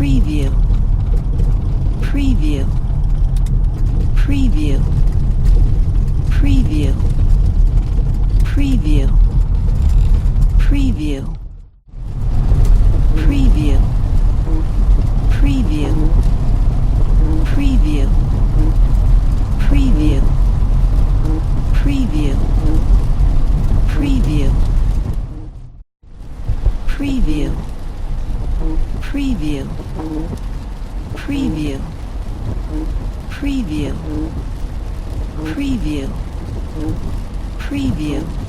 preview, preview, preview, preview, preview, preview, preview, preview, preview, preview, preview, preview, preview, preview, preview, preview, preview, preview,